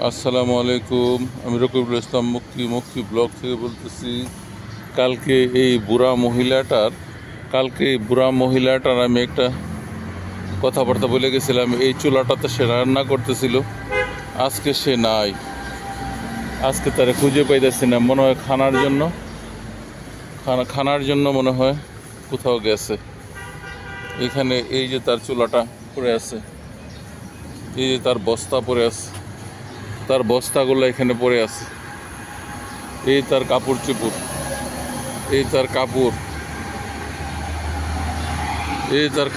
আসসালামু আলাইকুম। আমি রকিবুল ইসলাম মুক্তি ব্লগ থেকে বলতেছি। কালকে এই বুড়া মহিলাটার আমি একটা কথাবার্তা বলে গেছিলাম। এই চুলাটাতে সে রান্না করতেছিল, আজকে সে নাই। আজকে তারা খুঁজে পাইতেছি না, মনে হয় খানার জন্য মনে হয় কোথাও গেছে। এখানে এই যে তার চুলাটা পড়ে আছে, এই যে তার বস্তা পড়ে আছে, তার বস্তাগুলো এখানে পড়ে আছে। এই তার কাপড় চোপড়, এই তার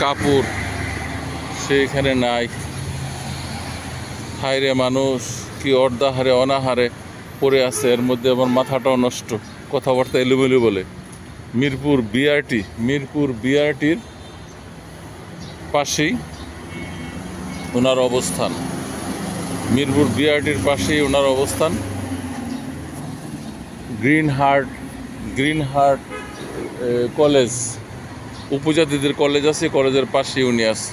কাপড়, সে এখানে নাই। হায়রে মানুষ কি অর্ধাহারে অনাহারে পড়ে আছে। এর মধ্যে আমার মাথাটাও নষ্ট, কথাবার্তা এলোমেলো বলে। মিরপুর বিআরটির পাশেই ওনার অবস্থান। মিরপুর বিআরটির পাশেই ওনার অবস্থান। গ্রিন হার্ট কলেজ, উপজাতিদের কলেজ আছে, কলেজের পাশেই উনি আছে।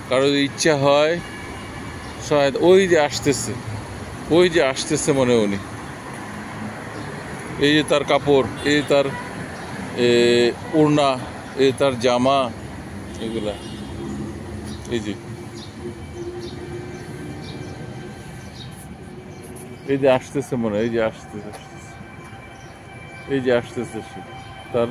কারো ইচ্ছা হয় সহায়তা, ওই যে আসতেছে মনে উনি। এই যে তার কাপড়, এই তার ওড়না, এই তার জামা, এগুলা এই যে আসতেছে মনে হয়, এই যে আসতেছে সে। তার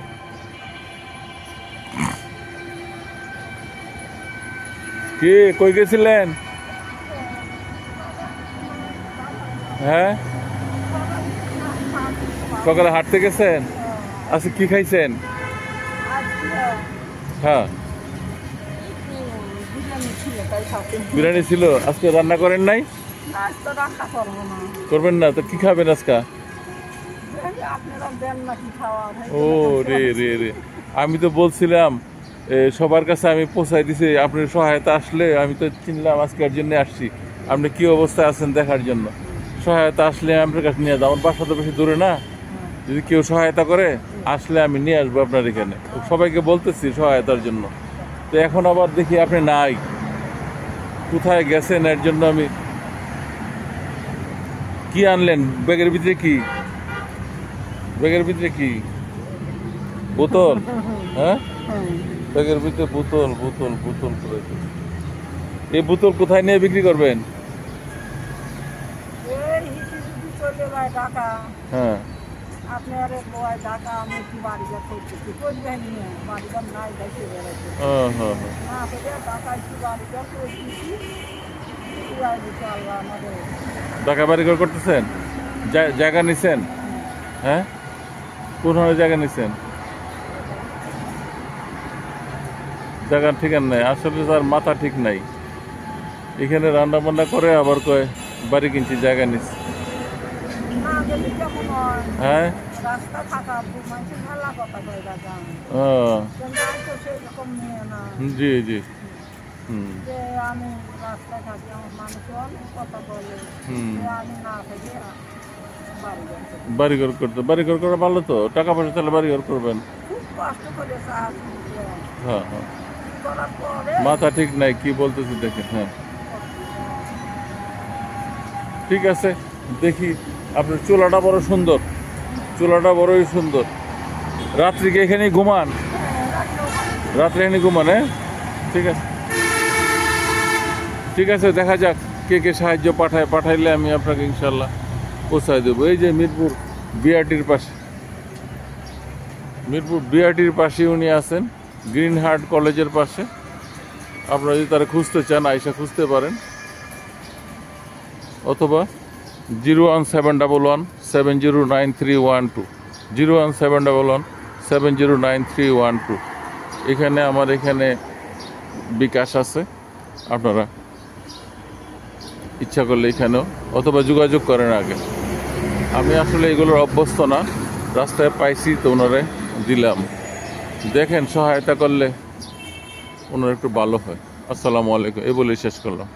কে কই গেছিলেন? হ্যাঁ, সকালে হাঁটতে গেছেন? আচ্ছা, কি খাইছেন? হ্যাঁ, বিরিয়ানি ছিল। আজকে রান্না করেন নাই? করবেন না তো কি খাবেন আজকে? ও রে, আমি তো বলছিলাম সবার কাছে আমি পৌঁছাই দিছি। আপনার সহায়তা আসলে আমি তো চিনলাম আজকের জন্য আসছি। আপনি কি অবস্থায় আছেন দেখার জন্য। সহায়তা আসলে আপনার কাছে নিয়ে যাবো। আমার বাসা তো বেশি দূরে না, যদি কেউ সহায়তা করে আসলে আমি নিয়ে আসবো আপনার এখানে। সবাইকে বলতেছি সহায়তার জন্য। তো এখন আবার দেখি আপনি নাই, কোথায় গেছেন। এর জন্য আমি কি আনলেন ব্যাগের ভিতরে? কি বোতল? হ্যাঁ, ব্যাগের ভিতরে বোতল করে। এই বোতল কোথায় নিয়ে বিক্রি করবেন? হ্যাঁ, ঢাকা বাড়িঘর করতেছেন? জায়গা নিছেন? হ্যাঁ, কোন জায়গা নিছেন? জায়গার ঠিকানা নাই। আসলে তার মাথা ঠিক নাই। এখানে রান্না বান্না করে আবার কয় বাড়ি কিনছি, জায়গা নিচ্ছে। হ্যাঁ, জি বাড়িঘর করা ভালো তো। টাকা পয়সা তাহলে বাড়িঘর করবেন। হ্যাঁ, মাথা ঠিক নাই, কি বলতেছি দেখেন। হ্যাঁ, ঠিক আছে, দেখি। আপনার চুলাটা বড়ই সুন্দর। রাত্রি কি এখানেই ঘুমান? হ্যাঁ, ঠিক আছে, দেখা যাক কে সাহায্য পাঠাইলে আমি আপনাকে ইনশাল্লাহ পৌঁছায় দেবো। এই যে মিরপুর বিআরটির পাশে উনি আছেন, গ্রিন হার্ট কলেজের পাশে। আপনারা যদি তারা খুঁজতে চান, আইসা খুঁজতে পারেন, অথবা 01711709312 এখানে আমার বিকাশ আছে। আপনারা ইচ্ছা করলে এখানেও অথবা যোগাযোগ করেন আগে। আমি আসলে এগুলোর অভ্যস্ত না, রাস্তায় পাইছি তো ওনারে দিলাম। দেখেন, সহায়তা করলে ওনার একটু ভালো হয়। আসসালামু আলাইকুম, এই বলেই শেষ করলাম।